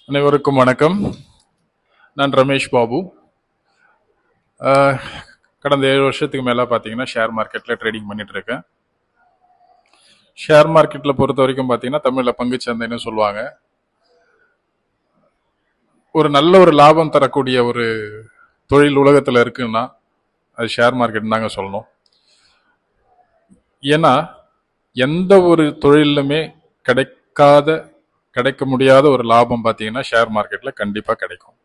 அனைவருக்கும் வணக்கம். நான் ரமேஷ் பாபு. கடந்த 7 வருஷத்துக்கு மேலே பார்த்தீங்கன்னா ஷேர் மார்க்கெட்டில் ட்ரேடிங் பண்ணிட்டு இருக்கேன். ஷேர் மார்க்கெட்டில் பொறுத்த வரைக்கும் பார்த்தீங்கன்னா தமிழில் பங்குச்சந்தைன்னு சொல்லுவாங்க. ஒரு நல்ல ஒரு லாபம் தரக்கூடிய ஒரு தொழில் உலகத்தில் இருக்குன்னா அது ஷேர் மார்க்கெட் தாங்க சொல்லணும். ஏன்னா எந்த ஒரு தொழிலுமே கிடைக்க முடியாத ஒரு லாபம் பார்த்தீங்கன்னா ஷேர் மார்க்கெட்டில் கண்டிப்பாக கிடைக்கும்.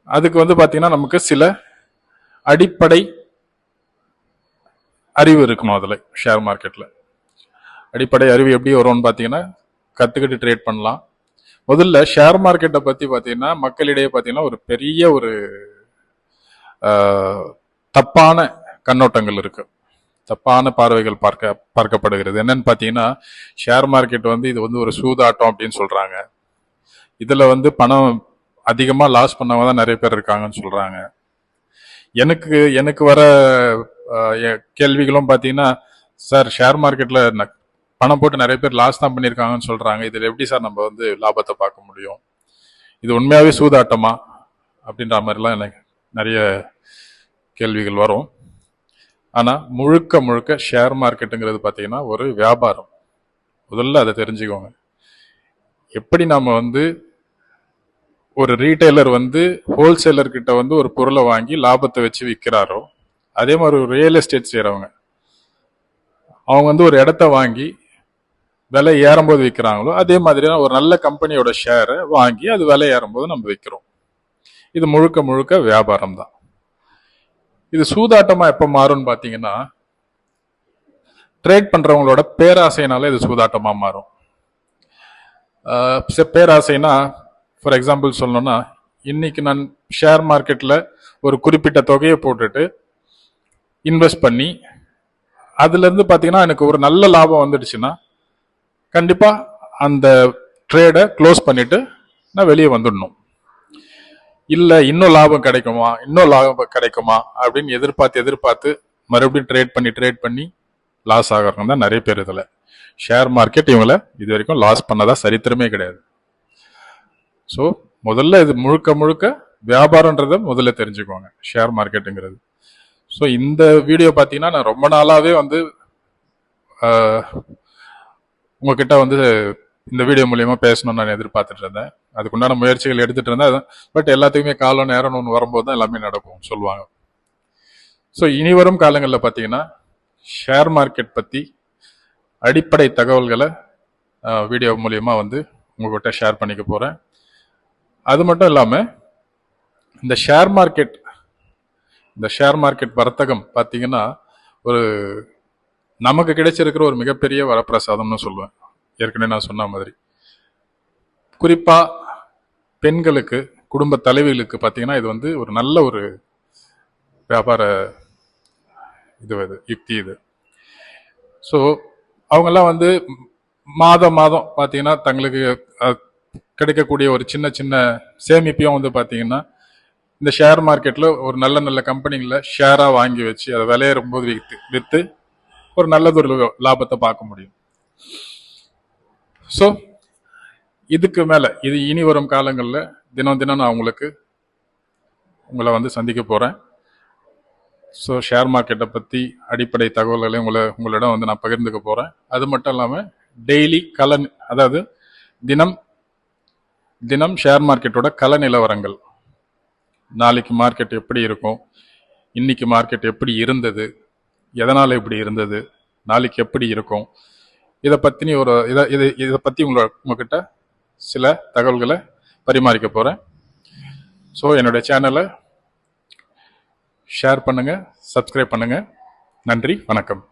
அதுக்கு பார்த்தீங்கன்னா நமக்கு சில அடிப்படை அறிவு இருக்கணும். அதில் ஷேர் மார்க்கெட்டில் அடிப்படை அறிவு எப்படி வரும்னு பார்த்தீங்கன்னா கற்றுக்கிட்டு ட்ரேட் பண்ணலாம். முதல்ல ஷேர் மார்க்கெட்டை பற்றி பார்த்தீங்கன்னா மக்களிடையே பார்த்தீங்கன்னா ஒரு பெரிய ஒரு தப்பான கண்ணோட்டங்கள் இருக்கு, தப்பான பார்வைகள் பார்க்கப்படுகிறது. என்னன்னு பார்த்தீங்கன்னா ஷேர் மார்க்கெட் இது ஒரு சூதாட்டம் அப்படின்னு சொல்றாங்க. இதுல பணம் அதிகமா லாஸ் பண்ணவங்க தான் நிறைய பேர் இருக்காங்கன்னு சொல்றாங்க. எனக்கு வர கேள்விகளும் பார்த்தீங்கன்னா, சார் ஷேர் மார்க்கெட்ல பணம் போட்டு நிறைய பேர் லாஸ் தான் பண்ணியிருக்காங்கன்னு சொல்றாங்க, இதுல எப்படி சார் நம்ம லாபத்தை பார்க்க முடியும், இது உண்மையாவே சூதாட்டமா அப்படின்ற மாதிரிலாம் எனக்கு நிறைய கேள்விகள் வரும். ஆனா முழுக்க முழுக்க ஷேர் மார்க்கெட்டுங்கிறது பார்த்தீங்கன்னா ஒரு வியாபாரம். முதல்ல அதை தெரிஞ்சுக்கோங்க. எப்படி நாம ஒரு ரீட்டைலர் ஹோல்சேலர் கிட்ட ஒரு பொருளை வாங்கி லாபத்தை வச்சு விற்கிறாரோ, அதே மாதிரி ஒரு ரியல் எஸ்டேட் செய்யறவங்க அவங்க ஒரு இடத்த வாங்கி விலை ஏறும்போது விற்கிறாங்களோ, அதே மாதிரி ஒரு நல்ல கம்பெனியோட ஷேரை வாங்கி அது விலை ஏறும்போது நம்ம விற்கிறோம். இது முழுக்க முழுக்க வியாபாரம் தான். இது சூதாட்டமா எப்ப மாறும்னு பாத்தீங்கன்னா ட்ரேட் பண்றவங்களோட பேராசைனால இது சூதாட்டமா மாறும். பேராசைனா ஃபார் எக்ஸாம்பிள் சொல்லணும்னா, இன்னைக்கு நான் ஷேர் மார்க்கெட்ல ஒரு குறிப்பிட்ட தொகையை போட்டுட்டு இன்வெஸ்ட் பண்ணி அதுல இருந்து பாத்தீங்கன்னா எனக்கு ஒரு நல்ல லாபம் வந்துடுச்சுன்னா கண்டிப்பா அந்த ட்ரேடை க்ளோஸ் பண்ணிட்டு நான் வெளியே வந்துடணும். இல்ல இன்னும் லாபம் கிடைக்குமா அப்படின்னு எதிர்பார்த்து மறுபடியும் ட்ரேட் பண்ணி லாஸ் ஆகிறவங்க தான் நிறைய பேர். இதுல ஷேர் மார்க்கெட் இவங்களை இது வரைக்கும் லாஸ் பண்ணதா சரித்திரமே கிடையாது. ஸோ முதல்ல இது முழுக்க முழுக்க வியாபாரம்ன்றத முதல்ல தெரிஞ்சுக்கோங்க, ஷேர் மார்க்கெட்டுங்கிறது. ஸோ இந்த வீடியோ பார்த்தீங்கன்னா நான் ரொம்ப நாளாவே உங்ககிட்ட இந்த வீடியோ மூலியமா பேசணும்னு நான் எதிர்பார்த்துட்டு இருந்தேன். அதுக்குண்டான முயற்சிகள் எடுத்துட்டு இருந்தேன். பட் எல்லாத்துக்குமே காலம் நேரம் ஒன்று வரும்போது தான் எல்லாமே நடக்கும் சொல்லுவாங்க. ஸோ இனி வரும் காலங்களில் பார்த்தீங்கன்னா ஷேர் மார்க்கெட் பற்றி அடிப்படை தகவல்களை வீடியோ மூலியமா உங்ககிட்ட ஷேர் பண்ணிக்க போறேன். அது மட்டும் இல்லாமல் இந்த ஷேர் மார்க்கெட் வர்த்தகம் பார்த்தீங்கன்னா ஒரு நமக்கு கிடைச்சிருக்கிற ஒரு மிகப்பெரிய வரப்பிரசாதம்னு சொல்லுவேன். ஏற்கனவே நான் சொன்ன மாதிரி குறிப்பா பெண்களுக்கு, குடும்ப தலைவிகளுக்கு பார்த்தீங்கன்னா இது ஒரு நல்ல ஒரு வியாபார யுக்தி இது. ஸோ அவங்கெல்லாம் மாதம் பார்த்தீங்கன்னா தங்களுக்கு கிடைக்கக்கூடிய ஒரு சின்ன சின்ன சேமிப்பையும் பார்த்தீங்கன்னா இந்த ஷேர் மார்க்கெட்ல ஒரு நல்ல கம்பெனிகளை ஷேரா வாங்கி வச்சு அதை விளையாடும் போது விற்று ஒரு நல்லதொரு லாபத்தை பார்க்க முடியும். ஸோ இதுக்கு மேல இனி வரும் காலங்களில் தினம் நான் உங்களை சந்திக்க போறேன். ஸோ ஷேர் மார்க்கெட்டை பற்றி அடிப்படை தகவல்களை உங்களிடம் நான் பகிர்ந்துக்க போறேன். அது மட்டும் இல்லாமல் டெய்லி அதாவது தினம் ஷேர் மார்க்கெட்டோட கல நிலவரங்கள், நாளைக்கு மார்க்கெட் எப்படி இருக்கும், இன்னைக்கு மார்க்கெட் எப்படி இருந்தது, எதனால இப்படி இருந்தது, நாளைக்கு எப்படி இருக்கும், இதை பற்றி உங்ககிட்ட சில தகவல்களை பரிமாறிக்க போறேன். ஸோ என்னுடைய சேனலை ஷேர் பண்ணுங்க, சப்ஸ்கிரைப் பண்ணுங்க. நன்றி, வணக்கம்.